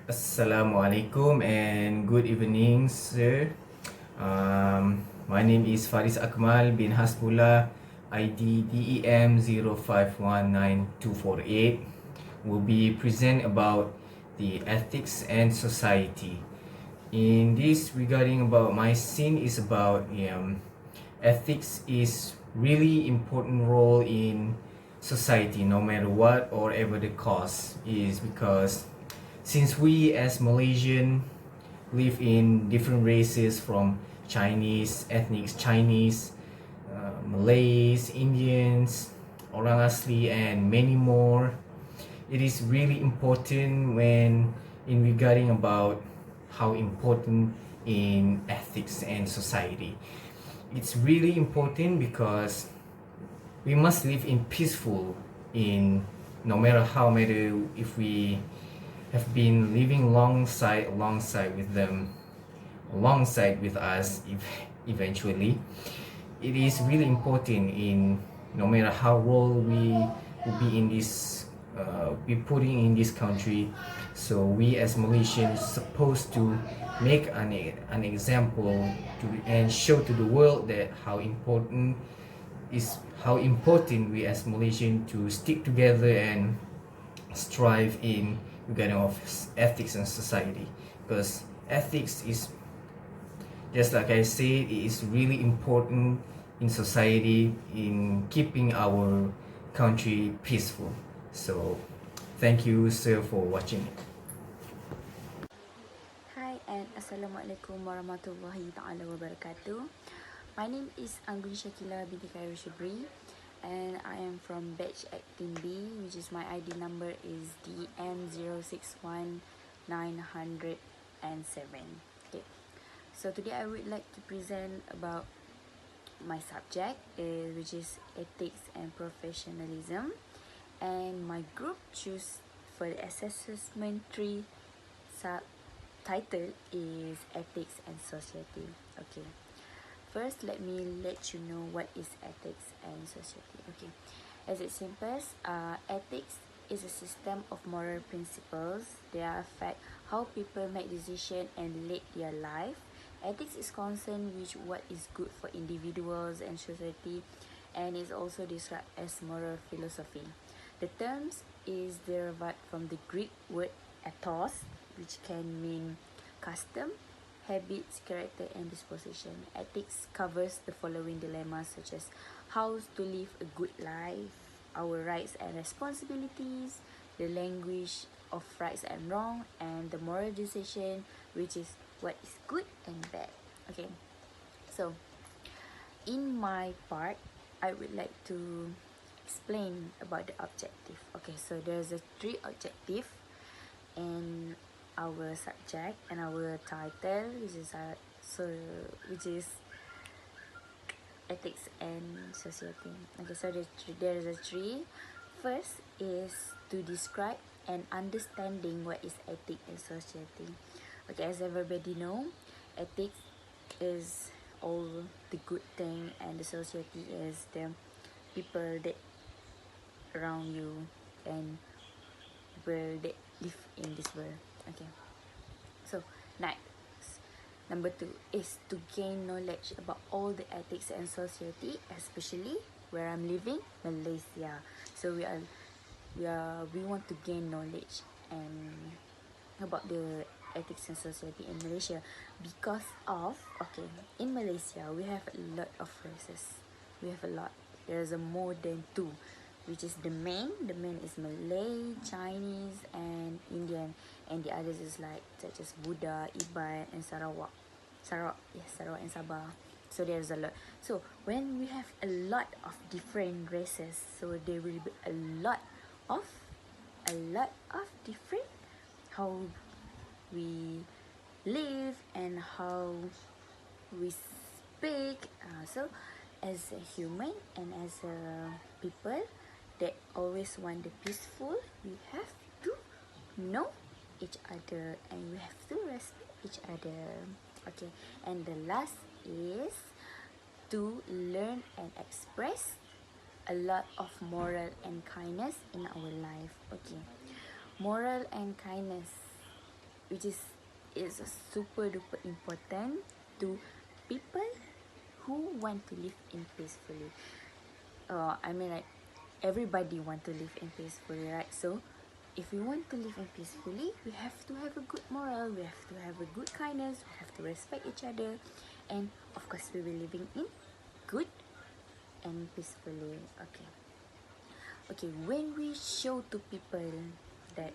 Assalamualaikum and good evening, sir. My name is Faris Akmal bin Hasbullah, ID DEM 05192448. Will be present about the ethics and society. In this regarding about my scene is about ethics is really important role in society no matter what or ever the cause is because since we as Malaysian live in different races from Chinese, ethnic Chinese, Malays, Indians, orang asli and many more, it is really important when in regarding about how important in ethics and society. It's really important because we must live in peaceful in no matter how matter if we have been living alongside with them, alongside with us eventually. It is really important in no matter how role we will be in this be putting in this country. So we as Malaysians supposed to make an example to and show to the world that how important we as Malaysian to stick together and strive in regarding of ethics and society, because ethics is just like I said, it is really important in society in keeping our country peaceful. So thank you, sir, for watching. Hi and Assalamualaikum warahmatullahi ta'ala wabarakatuh. My name is Anggun Shakila binti Khairul Shibri and I am from batch 18B, which is my ID number is DM061907. Okay, so today I would like to present about my subject which is ethics and professionalism, and my group choose for the assessment 3 subtitle is ethics and society. Okay, first let me let you know what is ethics and society. Okay, as it simples, ethics is a system of moral principles that affect how people make decisions and lead their life. Ethics is concerned with what is good for individuals and society, and is also described as moral philosophy. The terms is derived from the Greek word ethos, which can mean custom, habits, character, and disposition. Ethics covers the following dilemmas such as how to live a good life, our rights and responsibilities, the language of rights and wrong, and the moral decision, which is what is good and bad. Okay, so in my part, I would like to explain about the objective. Okay, so there's a 3 objective in our subject and our title, which is ethics and society. Okay, so there is a 3. First is to describe and understanding what is ethics and society. Okay, as everybody know, ethics is all the good thing, and the society is the people that around you and people that live in this world. Okay, so next, number 2 is to gain knowledge about all the ethics and society, especially where I'm living, Malaysia. So we want to gain knowledge and about the ethics and society in Malaysia, because of, okay, in Malaysia we have a lot of races. We have a lot. There's a more than 2, which is the main is Malay, Chinese, and Indian, and the others is like such as Buddha, Iban, and Sarawak. Sarawak and Sabah. So there's a lot. So when we have a lot of different races, so there will be a lot of different how we live and how we speak. So as a human and as a people that always want the peaceful, we have to know each other and we have to respect each other. Okay, and the last is to learn and express a lot of moral and kindness in our life. Okay, moral and kindness which is super duper important to people who want to live in peacefully. I mean, like, everybody want to live in peacefully, right? So if we want to live in peacefully, we have to have a good moral, we have to have a good kindness, we have to respect each other, and of course we will living in good and peacefully. Okay, when we show to people that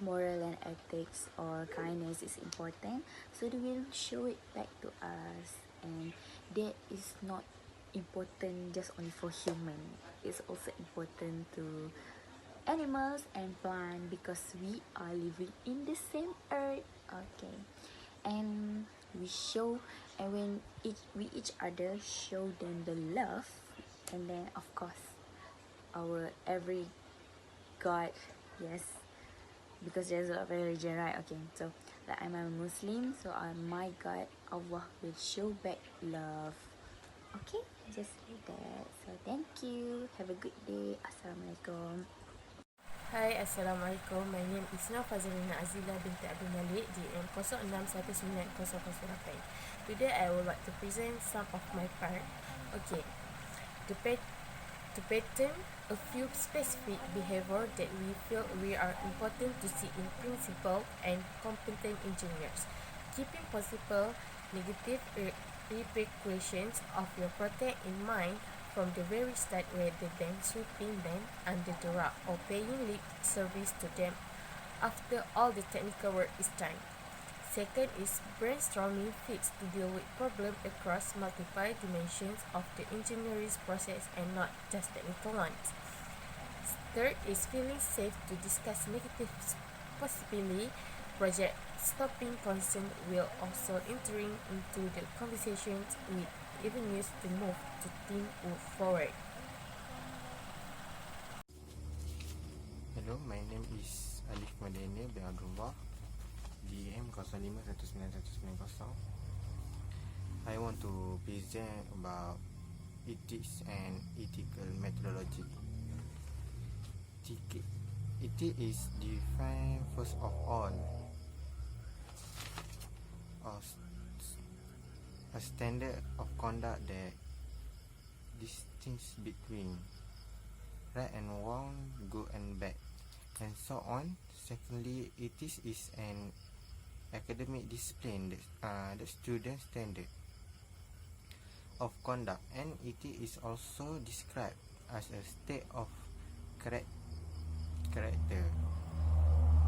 moral and ethics or kindness is important, so they will show it back to us. And that is not important just only for human, it's also important to animals and plant, because we are living in the same earth. Okay, and we show, and when we each other show them the love, and then of course our every god, yes, because there's a lot of religion, right? Okay, so like I'm a Muslim, so my God Allah will show back love. Okay, just like that. So thank you, have a good day. Assalamualaikum. Hai, Assalamualaikum. My name is Fazalina Azila binti Abdul Malik, DM 06199008. Today I would like to present some of my part. Okay, to, to pattern a few specific behavior that we feel we are important to see in principal and competent engineers. Keeping possible negative repercussions of your project in mind from the very start, rather than sweeping them under the rug or paying lip service to them after all the technical work is done. Second is brainstorming fits to deal with problems across multiple dimensions of the engineering process and not just technical ones. Third is feeling safe to discuss negative possibility project stopping concern, will also entering into the conversations with avenues to move the team forward. Hello, my name is Alif Madania bin Abdullah, DM 05191190. I want to present about ethics and ethical methodology. Ethics is defined first of all as a standard of conduct that distinguishes between right and wrong, good and bad, and so on. Secondly, ethics is an academic discipline that students standard of conduct, and ethics is also described as a state of character.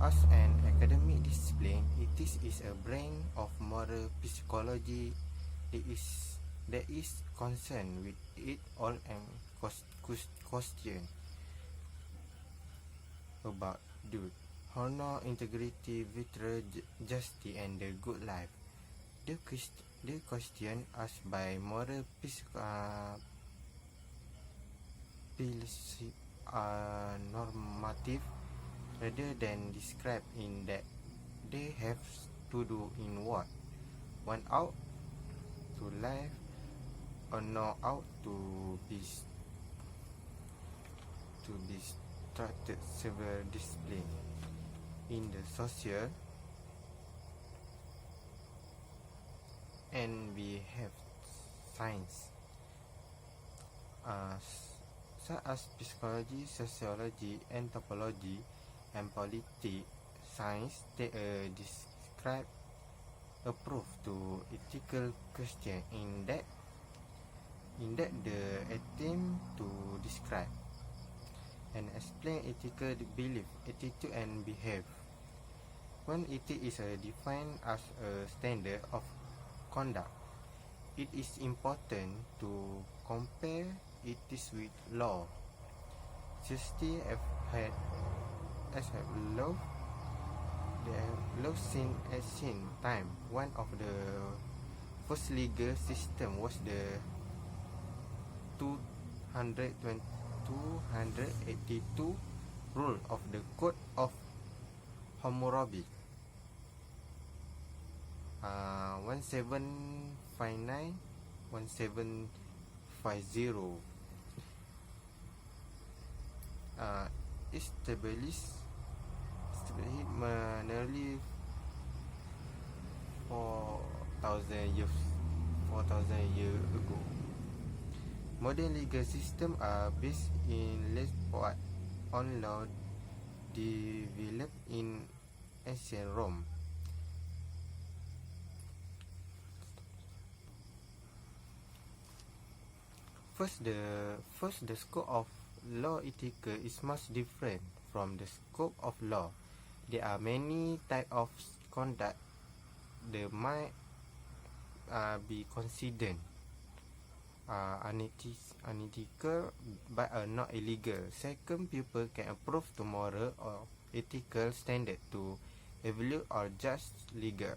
As an academic discipline, ethics is a branch of moral psychology that is concerned with it all and question about duty, honor, integrity, virtue, justice, and the good life. The question asked by moral philosophy are normative rather than described in that they have to do in what one ought to live or not ought to be structured several disciplines in the social and we have science such as psychology, sociology, anthropology, and politics. Science take a describe approach to ethical question in that the attempt to describe and explain ethical belief, attitude, and behavior. When ethics is defined as a standard of conduct, it is important to compare it with law. Justice have law. They have law since ancient time. One of the first legal system was the 282 rule of the Code of Hammurabi. 1759-1750 established 4,000 years ago. Modern legal systems are based in large part on law developed in ancient Rome. The scope of law ethical is much different from the scope of law. There are many types of conduct that might be considered unethical but are not illegal. Second, people can approve to moral or ethical standard to evaluate or judge legal.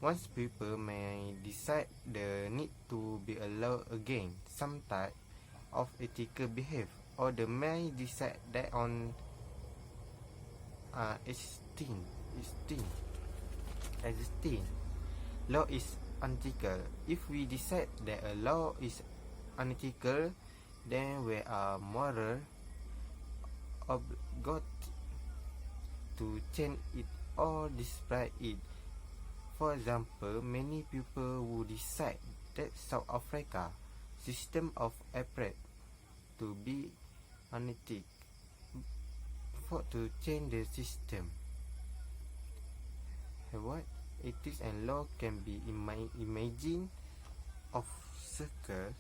Once people may decide the need to be allowed against some type of ethical behavior, or they may decide that on existing law is unethical. If we decide that a law is unethical, then we are moral obliged to change it or display it. For example, many people who decide that South Africa system of apartheid to be unethical for to change the system. What ethics and law can be imagined of circle